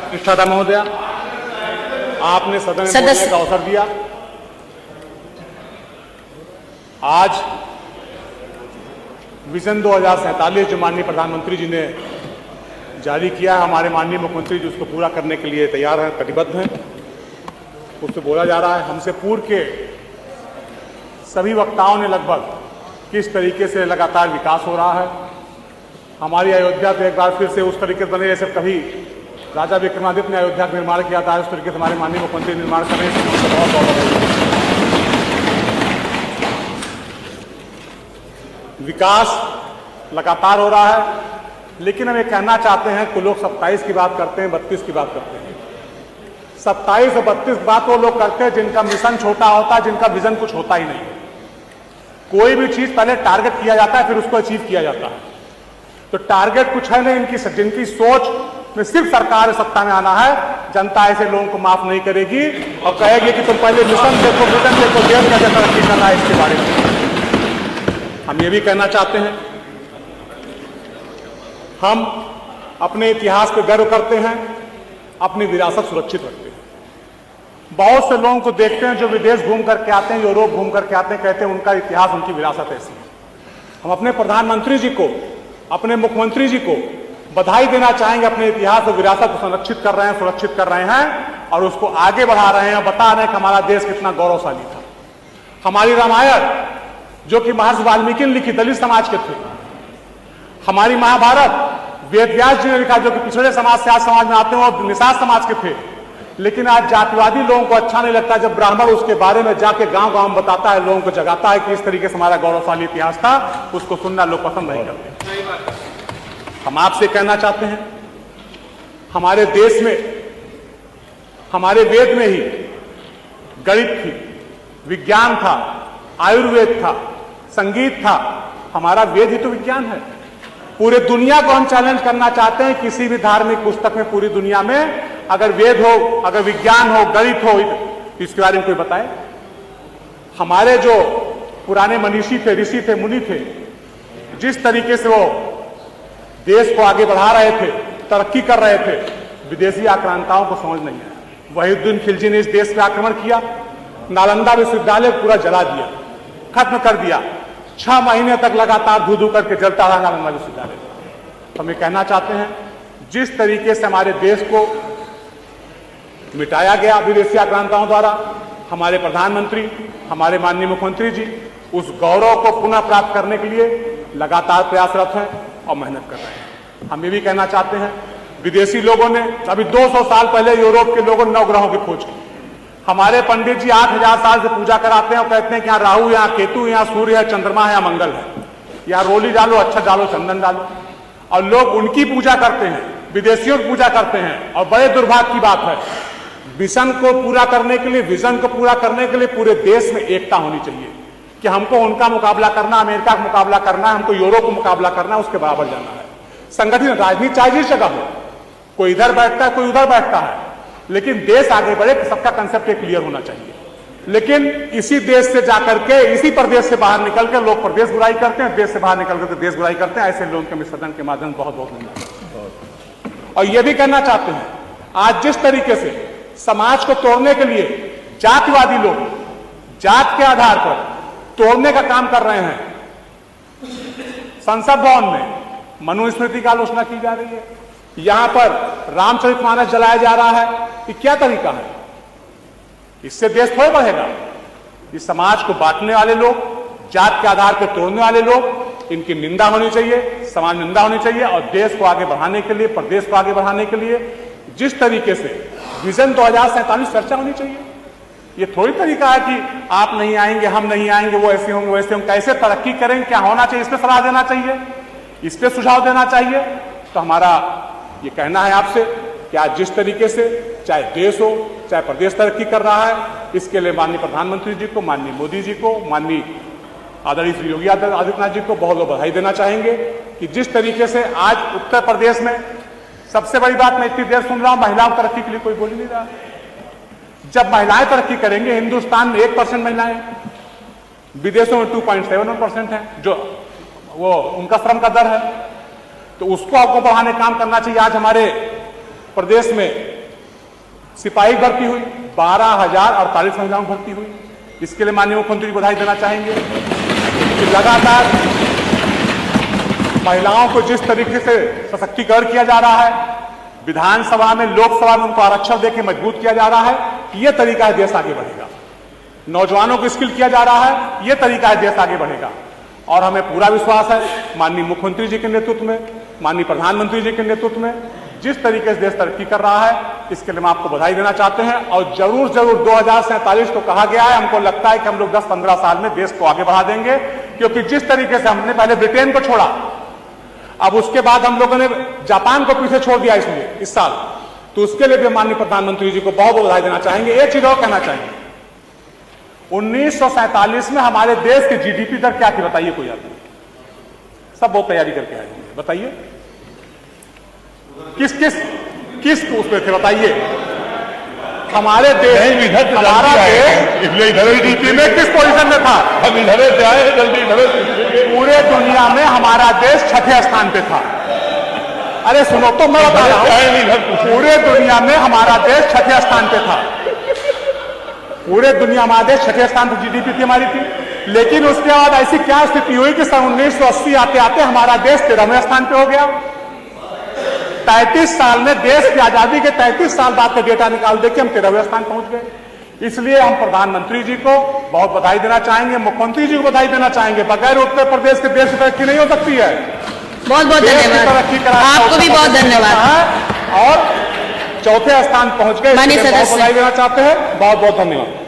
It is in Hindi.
प्रतिष्ठाता महोदया, आपने सदन में बोलने का अवसर दिया। आज विजन 2047 जो माननीय प्रधानमंत्री जी ने जारी किया है, हमारे माननीय मुख्यमंत्री जी उसको पूरा करने के लिए तैयार हैं, कटिबद्ध हैं। उससे बोला जा रहा है, हमसे पूर्व के सभी वक्ताओं ने लगभग किस तरीके से लगातार विकास हो रहा है। हमारी अयोध्या तो एक बार फिर से उस तरीके से बने जैसे कभी राजा विक्रमादित्य ने अयोध्या का निर्माण किया था, उस तरीके से हमारे माननीय मुख्यमंत्री निर्माण कर रहे हैं। बहुत बहुत विकास लगातार हो रहा है, लेकिन हम ये कहना चाहते हैं कि लोग 27 की बात करते हैं, 32 की बात करते हैं। 27 और 32 बात वो लोग करते हैं जिनका मिशन छोटा होता है, जिनका विजन कुछ होता ही नहीं। कोई भी चीज पहले टारगेट किया जाता है, फिर उसको अचीव किया जाता है। तो टारगेट कुछ है नहीं, जिनकी सोच में सिर्फ सरकार सत्ता में आना है, जनता ऐसे लोगों को माफ नहीं करेगी और कहेगी कि तुम पहले मिशन देखो, विजन देखो, देश कैसे तरक्की करना है, इसके बारे में हम ये भी कहना चाहते हैं। हम अपने इतिहास पे गर्व करते हैं, अपनी विरासत सुरक्षित रखते हैं। बहुत से लोगों को देखते हैं जो विदेश घूम करके आते हैं, यूरोप घूम करके आते हैं, कहते हैं उनका इतिहास, उनकी विरासत ऐसी है। हम अपने प्रधानमंत्री जी को, अपने मुख्यमंत्री जी को बधाई देना चाहेंगे, अपने इतिहास और विरासत को संरक्षित कर रहे हैं, सुरक्षित कर रहे हैं और उसको आगे बढ़ा रहे हैं, बता रहे हैं कि हमारा देश कितना गौरवशाली था। हमारी रामायण जो कि महर्षि वाल्मीकि ने लिखी, दलित समाज के थे। हमारी महाभारत वेद व्यास जी ने लिखा, जो कि पिछड़े समाज से आज समाज में आते हैं और निषाद समाज के थे। लेकिन आज जातिवादी लोगों को अच्छा नहीं लगता जब ब्राह्मण उसके बारे में जाके गांव गांव में बताता है, लोगों को जगाता है कि इस तरीके से हमारा गौरवशाली इतिहास था, उसको सुनना लोग पसंद नहीं करते। हम आपसे कहना चाहते हैं, हमारे देश में, हमारे वेद में ही गणित थी, विज्ञान था, आयुर्वेद था, संगीत था। हमारा वेद ही तो विज्ञान है। पूरे दुनिया को हम चैलेंज करना चाहते हैं, किसी भी धार्मिक पुस्तक में पूरी दुनिया में अगर वेद हो, अगर विज्ञान हो, गणित हो, इसके बारे में कोई बताए। हमारे जो पुराने मनीषी थे, ऋषि थे, मुनि थे, जिस तरीके से वो देश को आगे बढ़ा रहे थे, तरक्की कर रहे थे, विदेशी आक्रांताओं को समझ नहीं आया। वहीउद्दीन खिलजी ने इस देश पे आक्रमण किया, नालंदा विश्वविद्यालय पूरा जला दिया, खत्म कर दिया। 6 महीने तक लगातार धू धू करके जलता रहा नालंदा विश्वविद्यालय। हम ये कहना चाहते हैं, जिस तरीके से हमारे देश को मिटाया गया विदेशी आक्रांताओं द्वारा, हमारे प्रधानमंत्री, हमारे माननीय मुख्यमंत्री जी उस गौरव को पुनः प्राप्त करने के लिए लगातार प्रयासरत हैं और मेहनत कर रहे हैं। हम ये भी कहना चाहते हैं, विदेशी लोगों ने अभी 200 साल पहले यूरोप के लोगों ने 9 ग्रहों की खोज की। हमारे पंडित जी 8000 साल से पूजा कराते हैं और कहते हैं कि यहाँ राहु, यहाँ केतु, यहाँ सूर्य है, चंद्रमा है, यहाँ मंगल है, यहाँ रोली डालो, अच्छा डालो, चंदन डालो, और लोग उनकी पूजा करते हैं, विदेशियों की पूजा करते हैं। और बड़े दुर्भाग्य की बात है, मिशन को पूरा करने के लिए, विजन को पूरा करने के लिए पूरे देश में एकता होनी चाहिए कि हमको उनका मुकाबला करना, अमेरिका का मुकाबला करना है, हमको यूरोप का मुकाबला करना है, उसके बराबर जाना है। संगठित राजनीति चाहिए जिस जगह हो, कोई इधर बैठता है, कोई उधर बैठता है, लेकिन देश आगे बढ़े, सबका कंसेप्ट क्लियर होना चाहिए। लेकिन इसी देश से जाकर के, इसी प्रदेश से बाहर निकल के लोग प्रदेश बुराई करते हैं, देश से बाहर निकल करके देश बुराई करते हैं। ऐसे लोगों के सदन के माध्यम से बहुत बहुत धन्यवाद। और यह भी कहना चाहते हैं, आज जिस तरीके से समाज को तोड़ने के लिए जातिवादी लोग जात के आधार पर तोड़ने का काम कर रहे हैं, संसद भवन में मनुस्मृति की आलोचना की जा रही है, यहां पर रामचरितमानस जलाया जा रहा है, ये क्या तरीका है? इससे देश थोड़ा बढ़ेगा। इस समाज को बांटने वाले लोग, जात के आधार पर तोड़ने वाले लोग, इनकी निंदा होनी चाहिए, समाज निंदा होनी चाहिए। और देश को आगे बढ़ाने के लिए, प्रदेश को आगे बढ़ाने के लिए जिस तरीके से विजन 2047 चर्चा होनी चाहिए, ये थोड़ी तरीका है कि आप नहीं आएंगे, हम नहीं आएंगे, वो ऐसे होंगे, वैसे होंगे। कैसे तरक्की करेंगे, क्या होना चाहिए, इस पर सलाह देना चाहिए, इस पर सुझाव देना चाहिए। तो हमारा ये कहना है आपसे कि आज जिस तरीके से चाहे देश हो, चाहे प्रदेश तरक्की कर रहा है, इसके लिए माननीय प्रधानमंत्री जी को, माननीय मोदी जी को, माननीय आदरणीय श्री योगी आदित्यनाथ जी को बहुत बहुत बधाई देना चाहेंगे कि जिस तरीके से आज उत्तर प्रदेश में, सबसे बड़ी बात मैं इतनी देर सुन रहा हूं, महिलाओं की तरक्की के लिए कोई बोल नहीं रहा। जब महिलाएं तरक्की करेंगे, हिंदुस्तान में 1% महिलाएं, विदेशों में 2.71% है, जो वो उनका श्रम का दर है, तो उसको आपको बढ़ाने काम करना चाहिए। आज हमारे प्रदेश में सिपाही भर्ती हुई, 12,048 महिलाओं की भर्ती हुई। इसके लिए माननीय मुख्यमंत्री को बधाई देना चाहेंगे कि लगातार महिलाओं को जिस तरीके से सशक्तिकरण किया जा रहा है, विधानसभा में, लोकसभा में उनको आरक्षण देकर मजबूत किया जा रहा है, यह तरीका है देश आगे बढ़ेगा। नौजवानों को स्किल किया जा रहा है, यह तरीका है देश आगे बढ़ेगा। और हमें पूरा विश्वास है माननीय मुख्यमंत्री जी के नेतृत्व में, माननीय प्रधानमंत्री जी के नेतृत्व में जिस तरीके से देश तरक्की कर रहा है, इसके लिए हम आपको बधाई देना चाहते हैं। और जरूर जरूर 2047 को कहा गया है, हमको लगता है कि हम लोग 10-15 साल में देश को आगे बढ़ा देंगे, क्योंकि जिस तरीके से हमने पहले ब्रिटेन को छोड़ा, अब उसके बाद हम लोगों ने जापान को पीछे छोड़ दिया इसलिए इस साल, तो उसके लिए भी माननीय प्रधानमंत्री जी को बहुत बहुत बधाई देना चाहेंगे। एक चीज और कहना चाहेंगे, 1947 में हमारे देश की जीडीपी दर क्या थी बताइए कोई आदमी? सब बहुत तैयारी करके आए होंगे, बताइए किस उसमें थे बताइए? हमारे देश, हमारा देश जीडीपी में किस पोजीशन में था? हम इधर से आए, जल्दी इधर। पूरे दुनिया में हमारा देश 6ठे स्थान पे था। अरे सुनो तो मैं बता रहा हूं, पूरे दुनिया में हमारा देश 6ठे स्थान पे था। पूरे दुनिया हमारा देश 6ठे स्थान पर जीडीपी थी हमारी थी। लेकिन उसके बाद ऐसी क्या स्थिति हुई कि सन 1980 आते आते हमारा देश 13वें स्थान पे हो गया। 33 साल में, देश की आजादी के 33 साल बाद का डेटा निकाल देके हम 13वें स्थान पहुंच गए। इसलिए हम प्रधानमंत्री जी को बहुत बधाई देना चाहेंगे, मुख्यमंत्री जी को बधाई देना चाहेंगे। बगैर उत्तर प्रदेश के देश की तरक्की नहीं हो सकती है। बहुत बहुत धन्यवाद, आपको भी बहुत धन्यवाद। और चौथे स्थान पहुंच गए, माननीय बहुत सदस्य बधाई देना चाहते हैं। बहुत बहुत धन्यवाद।